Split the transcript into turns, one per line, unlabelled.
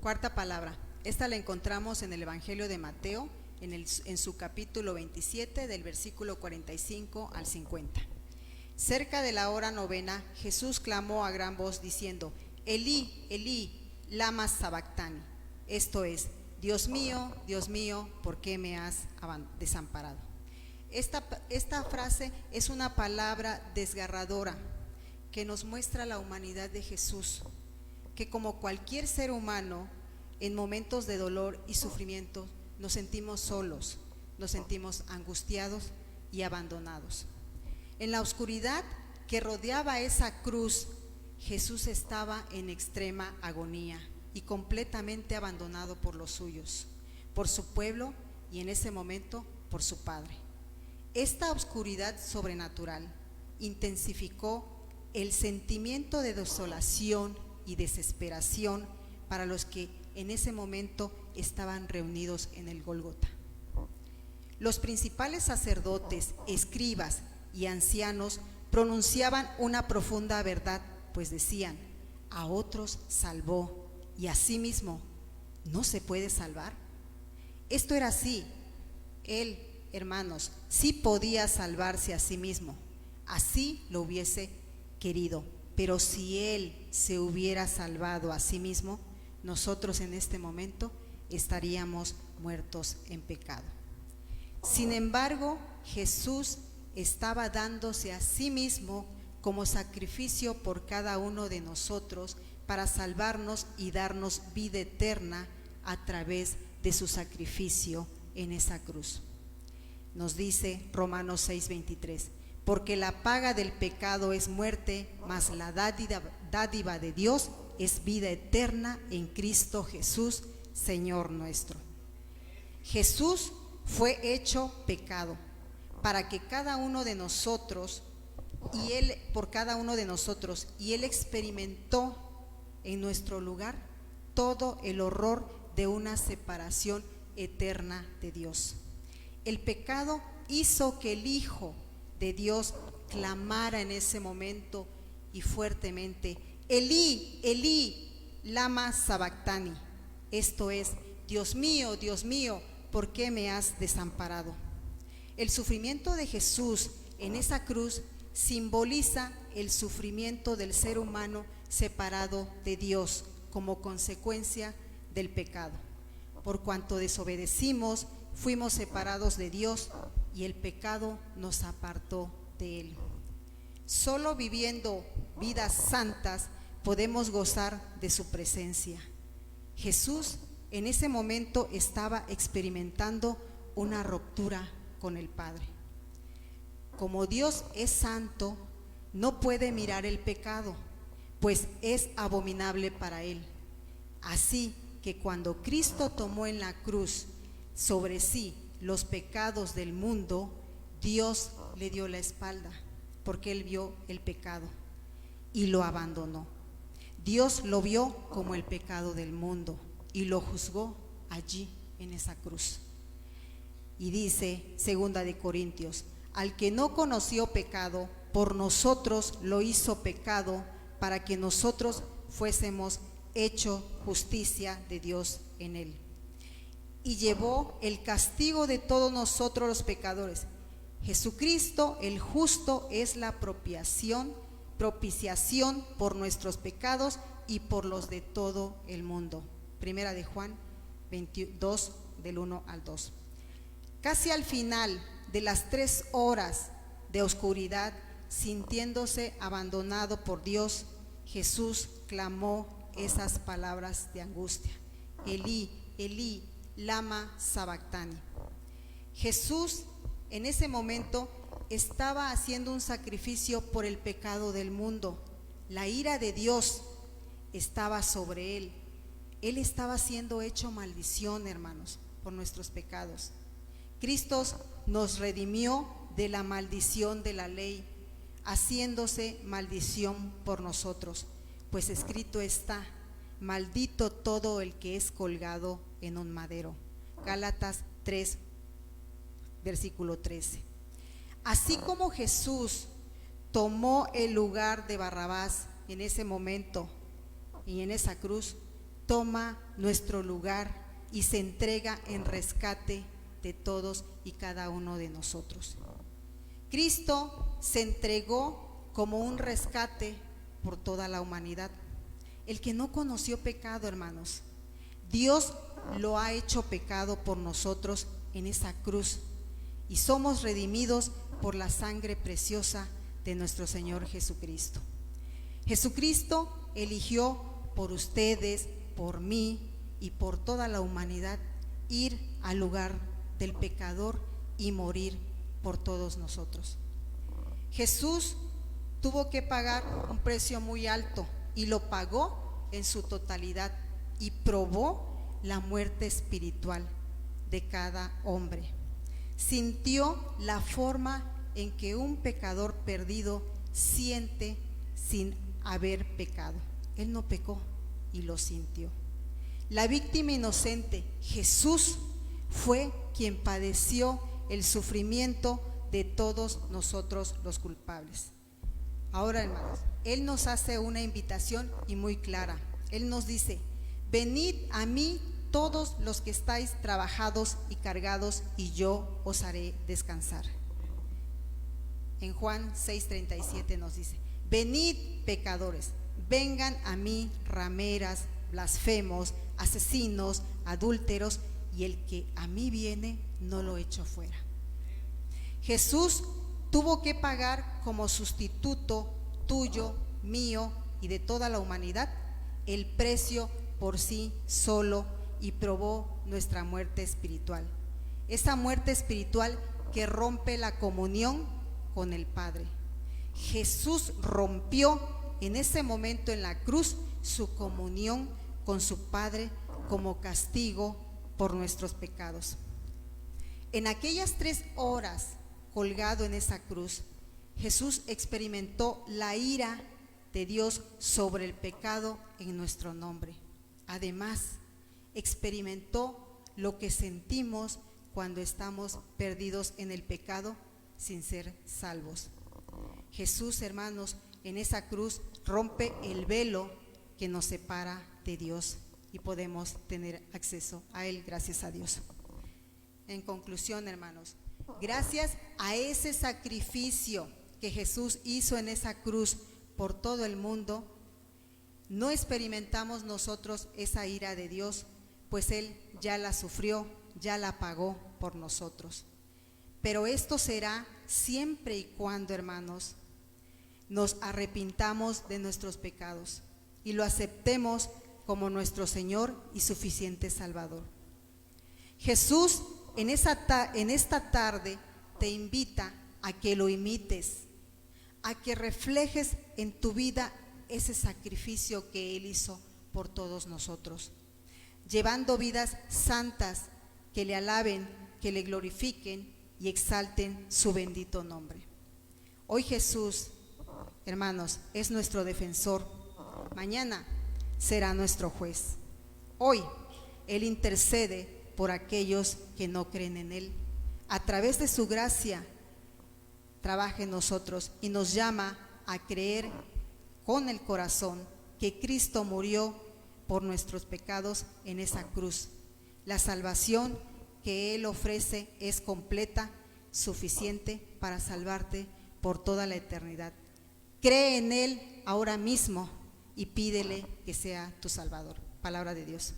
Cuarta palabra. Esta la encontramos en el Evangelio de Mateo, en su capítulo 27, del versículo 45 al 50. Cerca de la hora novena, Jesús clamó a gran voz diciendo: Elí, Elí, lama sabactani. Esto es: Dios mío, ¿por qué me has desamparado? Esta frase es una palabra desgarradora que nos muestra la humanidad de Jesús, que como cualquier ser humano, en momentos de dolor y sufrimiento nos sentimos solos, nos sentimos angustiados y abandonados. En la oscuridad que rodeaba esa cruz, Jesús estaba en extrema agonía y completamente abandonado por los suyos, por su pueblo y en ese momento por su Padre. Esta oscuridad sobrenatural intensificó el sentimiento de desolación y desesperación para los que en ese momento estaban reunidos en el Gólgota. Los principales sacerdotes, escribas y ancianos pronunciaban una profunda verdad, pues decían: a otros salvó y a sí mismo no se puede salvar. Esto era así. Él, hermanos, sí podía salvarse a sí mismo, así lo hubiese querido, pero si él se hubiera salvado a sí mismo, nosotros en este momento estaríamos muertos en pecado. Sin embargo, Jesús estaba dándose a sí mismo como sacrificio por cada uno de nosotros para salvarnos y darnos vida eterna a través de su sacrificio en esa cruz. Nos dice Romanos 6:23: porque la paga del pecado es muerte, mas la dádiva de Dios es vida eterna en Cristo Jesús, Señor nuestro. Jesús fue hecho pecado para que cada uno de nosotros, y Él por cada uno de nosotros, y Él experimentó en nuestro lugar todo el horror de una separación eterna de Dios. El pecado hizo que el Hijo de Dios clamara en ese momento y fuertemente: Elí, Elí, lama sabactani. Esto es: Dios mío, ¿por qué me has desamparado? El sufrimiento de Jesús en esa cruz simboliza el sufrimiento del ser humano separado de Dios como consecuencia del pecado. Por cuanto desobedecimos, fuimos separados de Dios y el pecado nos apartó de Él. Solo viviendo vidas santas podemos gozar de su presencia. Jesús en ese momento estaba experimentando una ruptura con el Padre. Como Dios es santo, no puede mirar el pecado, pues es abominable para Él. Así que cuando Cristo tomó en la cruz sobre sí los pecados del mundo, Dios le dio la espalda, porque Él vio el pecado y lo abandonó. Dios lo vio como el pecado del mundo y lo juzgó allí en esa cruz. Y dice 2 de Corintios: al que no conoció pecado, por nosotros lo hizo pecado, para que nosotros fuésemos hecho justicia de Dios en él. Y llevó el castigo de todos nosotros los pecadores. Jesucristo el justo es la propiciación por nuestros pecados y por los de todo el mundo. Primera de Juan 22, del 1 al 2. Casi al final de las 3 horas de oscuridad, sintiéndose abandonado por Dios, Jesús clamó esas palabras de angustia: Elí, Elí, lama sabactani. Jesús en ese momento estaba haciendo un sacrificio por el pecado del mundo. La ira de Dios estaba sobre él. Él estaba siendo hecho maldición, hermanos, por nuestros pecados. Cristo nos redimió de la maldición de la ley, haciéndose maldición por nosotros, pues escrito está: maldito todo el que es colgado en un madero. Gálatas 3, versículo 13. Así como Jesús tomó el lugar de Barrabás en ese momento y en esa cruz, toma nuestro lugar y se entrega en rescate de todos y cada uno de nosotros. Cristo se entregó como un rescate por toda la humanidad. El que no conoció pecado, hermanos, Dios lo ha hecho pecado por nosotros en esa cruz, y somos redimidos por la sangre preciosa de nuestro Señor Jesucristo. Jesucristo eligió por ustedes, por mí y por toda la humanidad ir al lugar del pecador y morir por todos nosotros. Jesús tuvo que pagar un precio muy alto y lo pagó en su totalidad y probó la muerte espiritual de cada hombre. Sintió la forma en que un pecador perdido siente sin haber pecado. Él no pecó y lo sintió. La víctima inocente, Jesús, fue quien padeció el sufrimiento de todos nosotros los culpables. Ahora, hermanos, Él nos hace una invitación y muy clara. Él nos dice: venid a mí todos los que estáis trabajados y cargados, y yo os haré descansar. En Juan 6:37 nos dice: venid pecadores, vengan a mí rameras, blasfemos, asesinos, adúlteros, y el que a mí viene no lo echo fuera. Jesús tuvo que pagar como sustituto tuyo, mío y de toda la humanidad el precio por sí solo, y probó nuestra muerte espiritual, esa muerte espiritual que rompe la comunión con el Padre. Jesús rompió en ese momento en la cruz su comunión con su Padre como castigo por nuestros pecados. En aquellas 3 horas colgado en esa cruz, Jesús experimentó la ira de Dios sobre el pecado en nuestro nombre. Además, experimentó lo que sentimos cuando estamos perdidos en el pecado sin ser salvos. Jesús, hermanos, en esa cruz rompe el velo que nos separa de Dios y podemos tener acceso a Él, gracias a Dios. En conclusión, hermanos, gracias a ese sacrificio que Jesús hizo en esa cruz por todo el mundo, no experimentamos nosotros esa ira de Dios, pues Él ya la sufrió, ya la pagó por nosotros. Pero esto será siempre y cuando, hermanos, nos arrepintamos de nuestros pecados y lo aceptemos como nuestro Señor y suficiente Salvador. Jesús en esta tarde te invita a que lo imites, a que reflejes en tu vida ese sacrificio que Él hizo por todos nosotros, llevando vidas santas que le alaben, que le glorifiquen y exalten su bendito nombre. Hoy Jesús, hermanos, es nuestro defensor. Mañana será nuestro juez. Hoy Él intercede por aquellos que no creen en Él. A través de su gracia trabaja en nosotros y nos llama a creer con el corazón que Cristo murió por nuestros pecados en esa cruz. La salvación que Él ofrece es completa, suficiente para salvarte por toda la eternidad. Cree en Él ahora mismo y pídele que sea tu Salvador. Palabra de Dios.